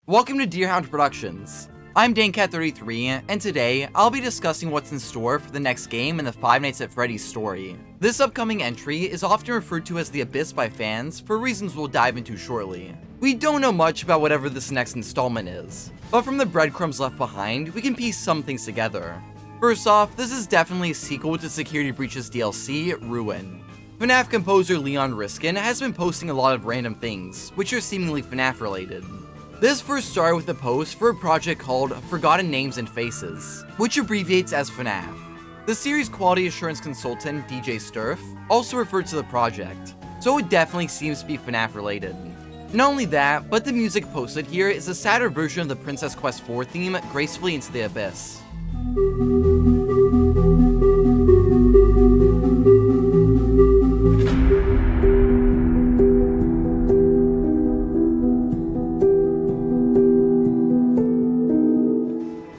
Welcome to Deerhound Productions. I'm DaneCat33, and today I'll be discussing what's in store for the next game in the Five Nights at Freddy's story. This upcoming entry is often referred to as the Abyss by fans for reasons we'll dive into shortly. We don't know much about whatever this next installment is, but from the breadcrumbs left behind, we can piece some things together. First off, this is definitely a sequel to Security Breach's DLC, Ruin. FNAF composer Leon Riskin has been posting a lot of random things, which are seemingly FNAF related. This first started with a post for a project called Forgotten Names and Faces, which abbreviates as FNAF. The series quality assurance consultant DJ Sturf also referred to the project, so it definitely seems to be FNAF related. Not only that, but the music posted here is a sadder version of the Princess Quest 4 theme, Gracefully into the Abyss.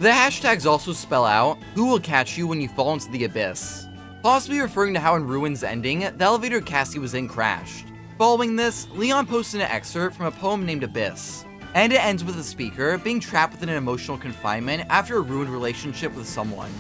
The hashtags also spell out, who will catch you when you fall into the abyss, possibly referring to how in Ruin's ending, the elevator Cassie was in crashed. Following this, Leon posted an excerpt from a poem named Abyss, and it ends with the speaker being trapped within an emotional confinement after a ruined relationship with someone.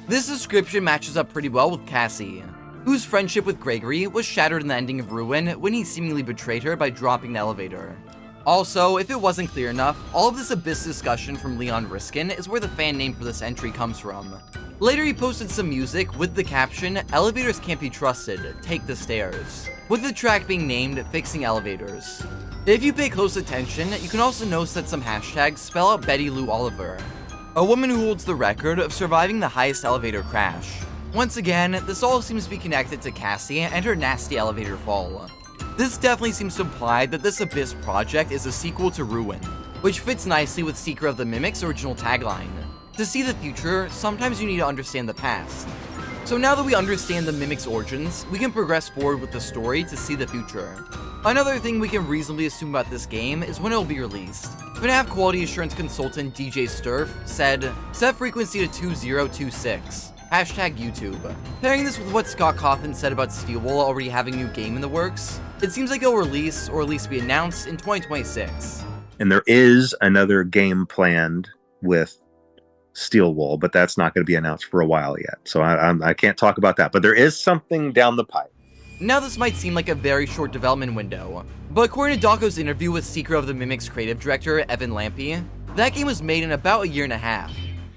This description matches up pretty well with Cassie, whose friendship with Gregory was shattered in the ending of Ruin when he seemingly betrayed her by dropping the elevator. Also, if it wasn't clear enough, all of this Abyss discussion from Leon Riskin is where the fan name for this entry comes from. Later he posted some music with the caption, "Elevators can't be trusted, take the stairs," with the track being named Fixing Elevators. If you pay close attention, you can also notice that some hashtags spell out Betty Lou Oliver, a woman who holds the record of surviving the highest elevator crash. Once again, this all seems to be connected to Cassie and her nasty elevator fall. This definitely seems to imply that this Abyss project is a sequel to Ruin, which fits nicely with Secret of the Mimic's original tagline. To see the future, sometimes you need to understand the past. So now that we understand the Mimic's origins, we can progress forward with the story to see the future. Another thing we can reasonably assume about this game is when it will be released. FNAF quality assurance consultant DJ Sturf said, "Set frequency to 2026. #YouTube. Pairing this with what Scott Cawthon said about Steelwool already having a new game in the works, it seems like it'll release, or at least be announced, in 2026. And there is another game planned with Steelwool, but that's not going to be announced for a while yet. So I can't talk about that, but there is something down the pipe. Now this might seem like a very short development window, but according to Dawko's interview with Secret of the Mimic's creative director, Evan Lampe, that game was made in about a year and a half.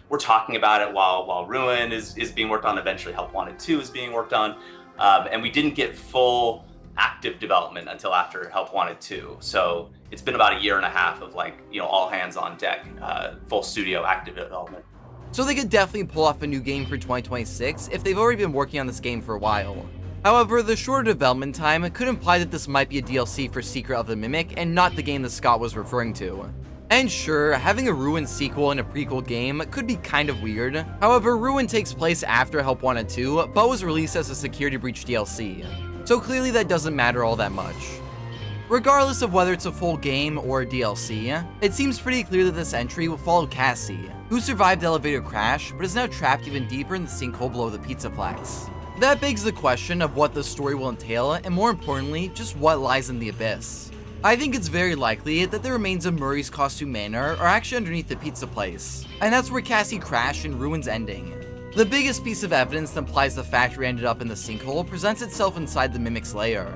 We're talking about it while Ruin is being worked on. Eventually Help Wanted 2 is being worked on. And we didn't get full active development until after Help Wanted 2. So it's been about a year and a half of all hands on deck, full studio active development. So they could definitely pull off a new game for 2026 if they've already been working on this game for a while. However, the shorter development time could imply that this might be a DLC for Secret of the Mimic and not the game that Scott was referring to. And sure, having a Ruin sequel and a prequel game could be kind of weird. However, Ruin takes place after Help Wanted 2, but was released as a Security Breach DLC. So clearly that doesn't matter all that much. Regardless of whether it's a full game or a DLC, it seems pretty clear that this entry will follow Cassie, who survived the elevator crash but is now trapped even deeper in the sinkhole below the Pizzaplex. That begs the question of what the story will entail, and more importantly, just what lies in the abyss. I think it's very likely that the remains of Murray's costume manor are actually underneath the pizza place, and that's where Cassie crashed in Ruin's ending. The biggest piece of evidence that implies the factory ended up in the sinkhole presents itself inside the Mimic's lair.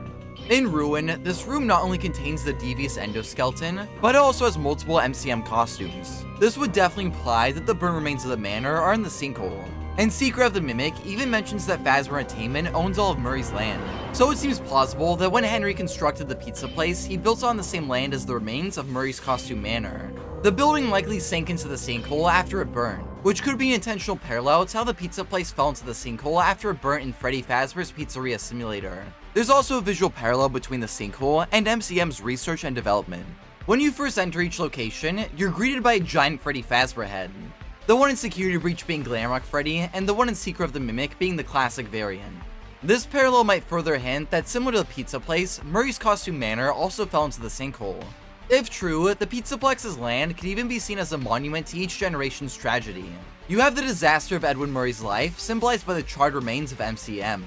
In Ruin, this room not only contains the devious endoskeleton, but it also has multiple MCM costumes. This would definitely imply that the burnt remains of the manor are in the sinkhole. And Secret of the Mimic even mentions that Phasma Entertainment owns all of Murray's land. So it seems plausible that when Henry constructed the pizza place, he built on the same land as the remains of Murray's costume manor. The building likely sank into the sinkhole after it burned, which could be an intentional parallel to how the pizza place fell into the sinkhole after it burnt in Freddy Fazbear's Pizzeria Simulator. There's also a visual parallel between the sinkhole and MCM's research and development. When you first enter each location, you're greeted by a giant Freddy Fazbear head. The one in Security Breach being Glamrock Freddy, and the one in Secret of the Mimic being the classic variant. This parallel might further hint that similar to the pizza place, Murray's costume manor also fell into the sinkhole. If true, the Pizzaplex's land could even be seen as a monument to each generation's tragedy. You have the disaster of Edwin Murray's life, symbolized by the charred remains of MCM.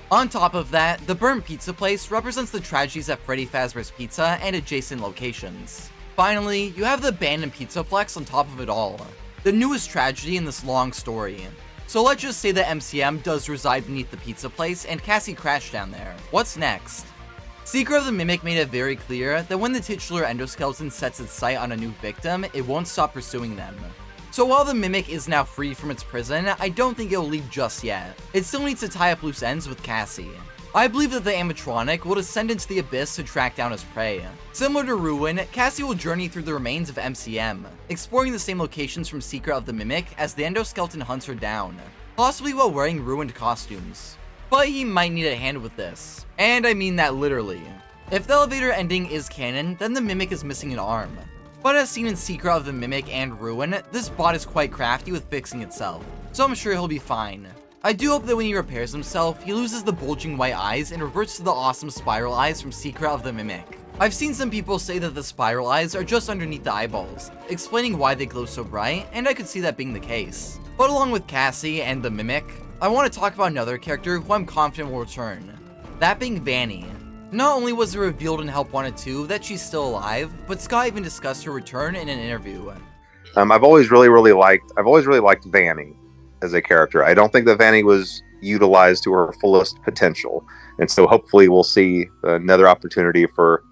On top of that, the burnt pizza place represents the tragedies at Freddy Fazbear's Pizza and adjacent locations. Finally, you have the abandoned pizzaplex on top of it all, the newest tragedy in this long story. So let's just say that MCM does reside beneath the pizza place and Cassie crashed down there. What's next? Seeker of the Mimic made it very clear that when the titular endoskeleton sets its sight on a new victim, it won't stop pursuing them. So while the Mimic is now free from its prison, I don't think it'll leave just yet. It still needs to tie up loose ends with Cassie. I believe that the animatronic will descend into the abyss to track down his prey. Similar to Ruin, Cassie will journey through the remains of MCM, exploring the same locations from Secret of the Mimic as the endoskeleton hunts her down, possibly while wearing ruined costumes. But he might need a hand with this, and I mean that literally. If the elevator ending is canon, then the Mimic is missing an arm. But as seen in Secret of the Mimic and Ruin, this bot is quite crafty with fixing itself, so I'm sure he'll be fine. I do hope that when he repairs himself, he loses the bulging white eyes and reverts to the awesome spiral eyes from Secret of the Mimic. I've seen some people say that the spiral eyes are just underneath the eyeballs, explaining why they glow so bright, and I could see that being the case. But along with Cassie and the Mimic, I want to talk about another character who I'm confident will return, that being Vanny. Not only was it revealed in Help Wanted 2 that she's still alive, but Scott even discussed her return in an interview. I've always really liked Vanny as a character. I don't think that Vanny was utilized to her fullest potential, and so hopefully we'll see another opportunity for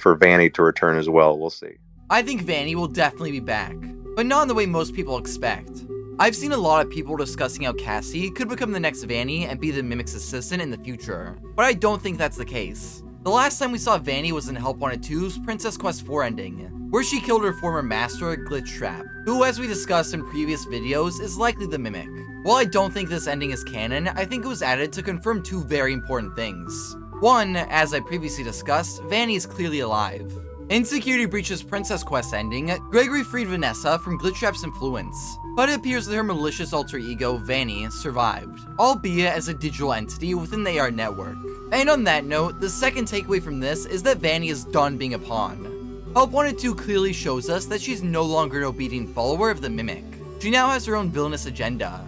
Vanny to return as well. We'll see. I think Vanny will definitely be back, but not in the way most people expect. I've seen a lot of people discussing how Cassie could become the next Vanny and be the Mimic's assistant in the future, but I don't think that's the case. The last time we saw Vanny was in Help Wanted 2's Princess Quest 4 ending, where she killed her former master, Glitchtrap, who, as we discussed in previous videos, is likely the Mimic. While I don't think this ending is canon, I think it was added to confirm two very important things. One, as I previously discussed, Vanny is clearly alive. In Security Breach's Princess Quest ending, Gregory freed Vanessa from Glitchtrap's influence, but it appears that her malicious alter ego, Vanny, survived, albeit as a digital entity within the AR network. And on that note, the second takeaway from this is that Vanny is done being a pawn. Help Wanted 2 clearly shows us that she's no longer an obedient follower of the Mimic. She now has her own villainous agenda.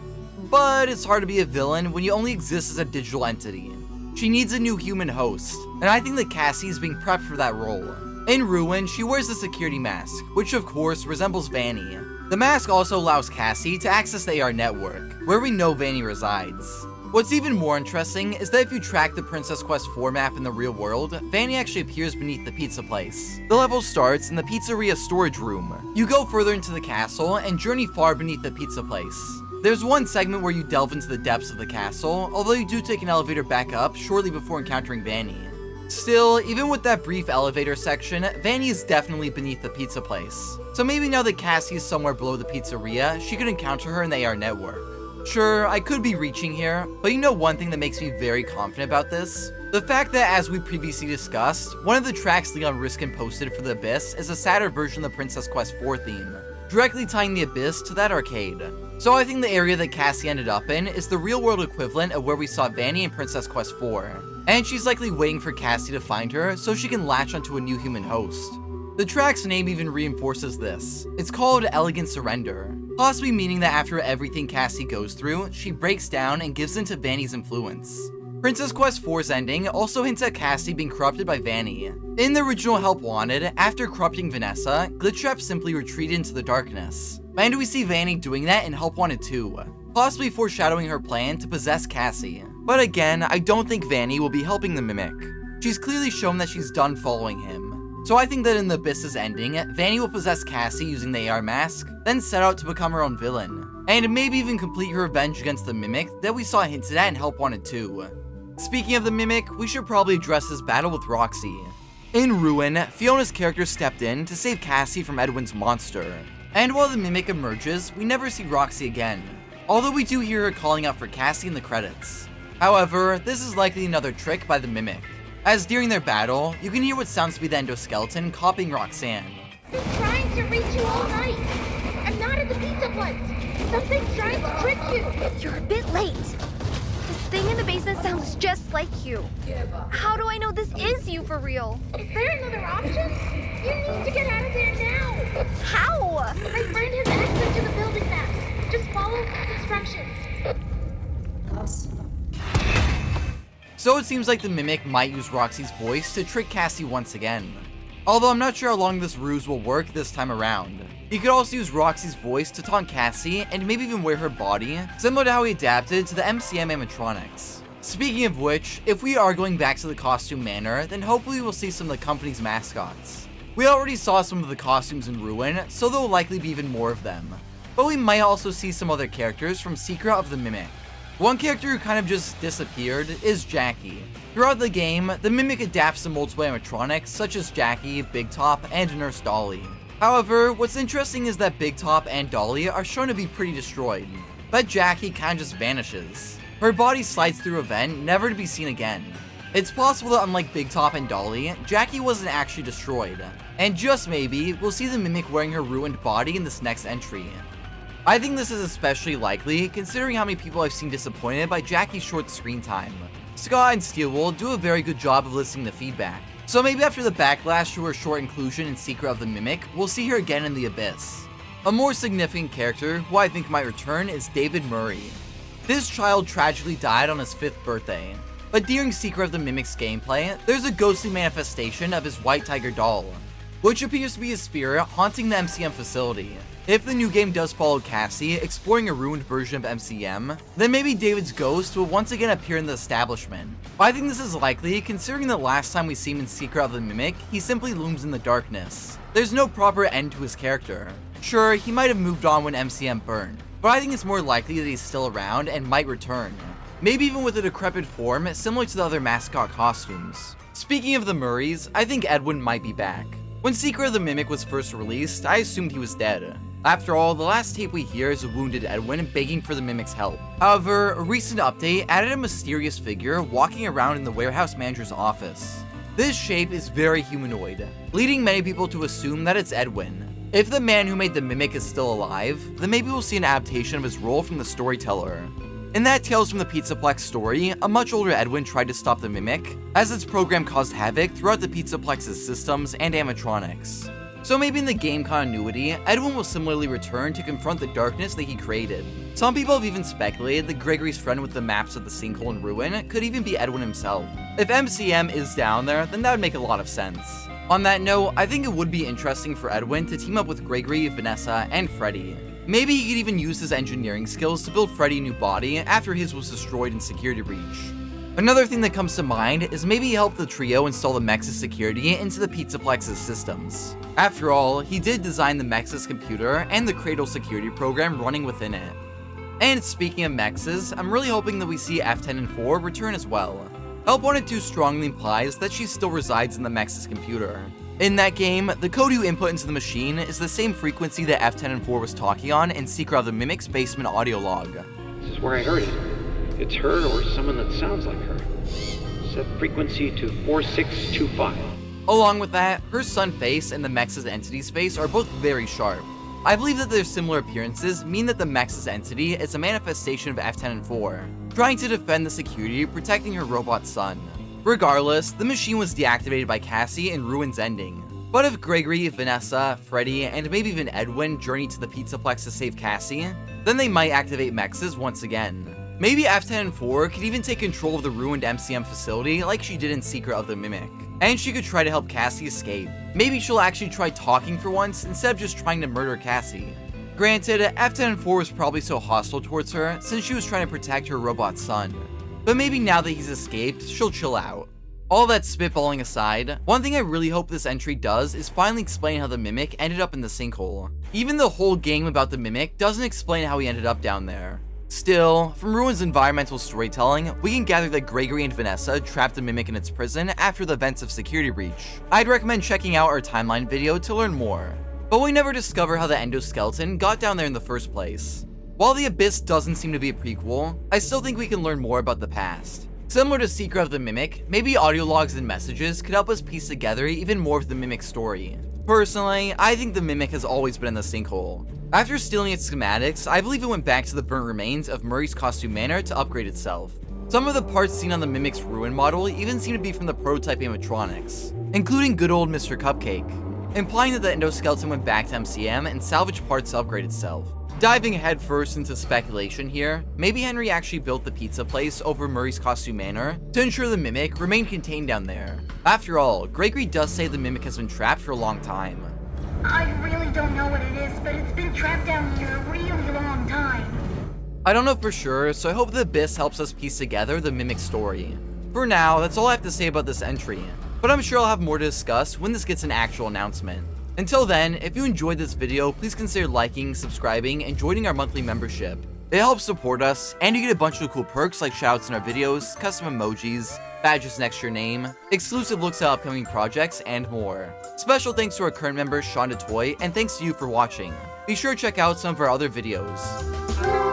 But it's hard to be a villain when you only exist as a digital entity. She needs a new human host, and I think that Cassie is being prepped for that role. In Ruin, she wears the security mask, which of course resembles Vanny. The mask also allows Cassie to access the AR network, where we know Vanny resides. What's even more interesting is that if you track the Princess Quest 4 map in the real world, Vanny actually appears beneath the pizza place. The level starts in the pizzeria storage room. You go further into the castle and journey far beneath the pizza place. There's one segment where you delve into the depths of the castle, although you do take an elevator back up shortly before encountering Vanny. Still, even with that brief elevator section, Vanny is definitely beneath the pizza place. So maybe now that Cassie is somewhere below the pizzeria, she could encounter her in the AR network. Sure, I could be reaching here, but you know one thing that makes me very confident about this? The fact that, as we previously discussed, one of the tracks Leon Riskin posted for the Abyss is a sadder version of the Princess Quest 4 theme, directly tying the Abyss to that arcade. So I think the area that Cassie ended up in is the real-world equivalent of where we saw Vanny in Princess Quest 4. And she's likely waiting for Cassie to find her so she can latch onto a new human host. The track's name even reinforces this. It's called Elegant Surrender, possibly meaning that after everything Cassie goes through, she breaks down and gives in to Vanny's influence. Princess Quest 4's ending also hints at Cassie being corrupted by Vanny. In the original Help Wanted, after corrupting Vanessa, Glitchtrap simply retreated into the darkness. And we see Vanny doing that in Help Wanted 2, possibly foreshadowing her plan to possess Cassie. But again, I don't think Vanny will be helping the Mimic. She's clearly shown that she's done following him. So I think that in the Abyss's ending, Vanny will possess Cassie using the AR mask, then set out to become her own villain, and maybe even complete her revenge against the Mimic that we saw hinted at in Help Wanted 2. Speaking of the Mimic, we should probably address his battle with Roxy. In Ruin, Fiona's character stepped in to save Cassie from Edwin's monster, and while the Mimic emerges, we never see Roxy again, although we do hear her calling out for Cassie in the credits. However, this is likely another trick by the Mimic, as during their battle, you can hear what sounds to be the endoskeleton copying Roxanne. I've been trying to reach you all night. I'm not at the pizza place. Something's trying to trick you. You're a bit late. This thing in the basement sounds just like you. How do I know this is you for real? Is there another option? You need to get out of there now. How? My friend has access to the building maps. Just follow his instructions. So it seems like the Mimic might use Roxy's voice to trick Cassie once again. although I'm not sure how long this ruse will work this time around. He could also use Roxy's voice to taunt Cassie and maybe even wear her body, similar to how he adapted to the MCM animatronics. Speaking of which, if we are going back to the costume manor, then hopefully we'll see some of the company's mascots. We already saw some of the costumes in Ruin, so there will likely be even more of them. But we might also see some other characters from Secret of the Mimic. One character who kind of just disappeared is Jackie. Throughout the game, the Mimic adapts to multiple animatronics such as Jackie, Big Top, and Nurse Dolly. However, what's interesting is that Big Top and Dolly are shown to be pretty destroyed, but Jackie kind of just vanishes. Her body slides through a vent, never to be seen again. It's possible that unlike Big Top and Dolly, Jackie wasn't actually destroyed, and just maybe, we'll see the Mimic wearing her ruined body in this next entry. I think this is especially likely, considering how many people I've seen disappointed by Jackie's short screen time. Scott and Steelwool do a very good job of listening to feedback, so maybe after the backlash to her short inclusion in Secret of the Mimic, we'll see her again in the Abyss. A more significant character who I think might return is David Murray. This child tragically died on his 5th birthday, but during Secret of the Mimic's gameplay, there's a ghostly manifestation of his white tiger doll, which appears to be his spirit haunting the MCM facility. If the new game does follow Cassie, exploring a ruined version of MCM, then maybe David's ghost will once again appear in the establishment. I think this is likely, considering the last time we see him in Secret of the Mimic, he simply looms in the darkness. There's no proper end to his character. Sure, he might have moved on when MCM burned, but I think it's more likely that he's still around and might return. Maybe even with a decrepit form, similar to the other mascot costumes. Speaking of the Murrays, I think Edwin might be back. When Secret of the Mimic was first released, I assumed he was dead. After all, the last tape we hear is a wounded Edwin begging for the Mimic's help. However, a recent update added a mysterious figure walking around in the warehouse manager's office. This shape is very humanoid, leading many people to assume that it's Edwin. If the man who made the Mimic is still alive, then maybe we'll see an adaptation of his role from the storyteller. In that Tales from the Pizzaplex story, a much older Edwin tried to stop the Mimic, as its program caused havoc throughout the Pizzaplex's systems and animatronics. So maybe in the game continuity, Edwin will similarly return to confront the darkness that he created. Some people have even speculated that Gregory's friend with the maps of the sinkhole in Ruin could even be Edwin himself. If MCM is down there, then that would make a lot of sense. On that note, I think it would be interesting for Edwin to team up with Gregory, Vanessa, and Freddy. Maybe he could even use his engineering skills to build Freddy a new body after his was destroyed in Security Breach. Another thing that comes to mind is maybe he helped the trio install the Mex's security into the Pizzaplex's systems. After all, he did design the Mex's computer and the Cradle security program running within it. And speaking of Mexes, I'm really hoping that we see F10 and 4 return as well. Help Wanted 2 strongly implies that she still resides in the Mex's computer. In that game, the code you input into the machine is the same frequency that F10 and 4 was talking on in Secret of the Mimic's basement audio log. This is where I heard it. It's her or someone that sounds like her. Set frequency to 4625. Along with that, her sun face and the Mex's entity's face are both very sharp. I believe that their similar appearances mean that the Mex's entity is a manifestation of F10 and 4, trying to defend the security protecting her robot son. Regardless, the machine was deactivated by Cassie in Ruin's ending. But if Gregory, Vanessa, Freddy, and maybe even Edwin journey to the Pizzaplex to save Cassie, then they might activate Mexes once again. Maybe F10 and 4 could even take control of the ruined MCM facility like she did in Secret of the Mimic. And she could try to help Cassie escape. Maybe she'll actually try talking for once instead of just trying to murder Cassie. Granted, F10 and 4 was probably so hostile towards her since she was trying to protect her robot son. But maybe now that he's escaped, she'll chill out. All that spitballing aside, one thing I really hope this entry does is finally explain how the Mimic ended up in the sinkhole. Even the whole game about the Mimic doesn't explain how he ended up down there. Still, from Ruin's environmental storytelling, we can gather that Gregory and Vanessa trapped the Mimic in its prison after the events of Security Breach. I'd recommend checking out our timeline video to learn more. But we never discover how the endoskeleton got down there in the first place. While the Abyss doesn't seem to be a prequel, I still think we can learn more about the past. Similar to Secret of the Mimic, maybe audio logs and messages could help us piece together even more of the Mimic story. Personally, I think the Mimic has always been in the sinkhole. After stealing its schematics, I believe it went back to the burnt remains of Murray's costume manor to upgrade itself. Some of the parts seen on the Mimic's Ruin model even seem to be from the prototype animatronics, including good old Mr. Cupcake, implying that the endoskeleton went back to MCM and salvaged parts to upgrade itself. Diving headfirst into speculation here, maybe Henry actually built the pizza place over Murray's costume manor to ensure the Mimic remained contained down there. After all, Gregory does say the Mimic has been trapped for a long time. I really don't know what it is, but it's been trapped down here a really long time. I don't know for sure, so I hope the Abyss helps us piece together the Mimic story. For now, that's all I have to say about this entry, but I'm sure I'll have more to discuss when this gets an actual announcement. Until then, if you enjoyed this video, please consider liking, subscribing, and joining our monthly membership. It helps support us, and you get a bunch of cool perks like shoutouts in our videos, custom emojis, badges next to your name, exclusive looks at upcoming projects, and more. Special thanks to our current member Shaun, and thanks to you for watching. Be sure to check out some of our other videos.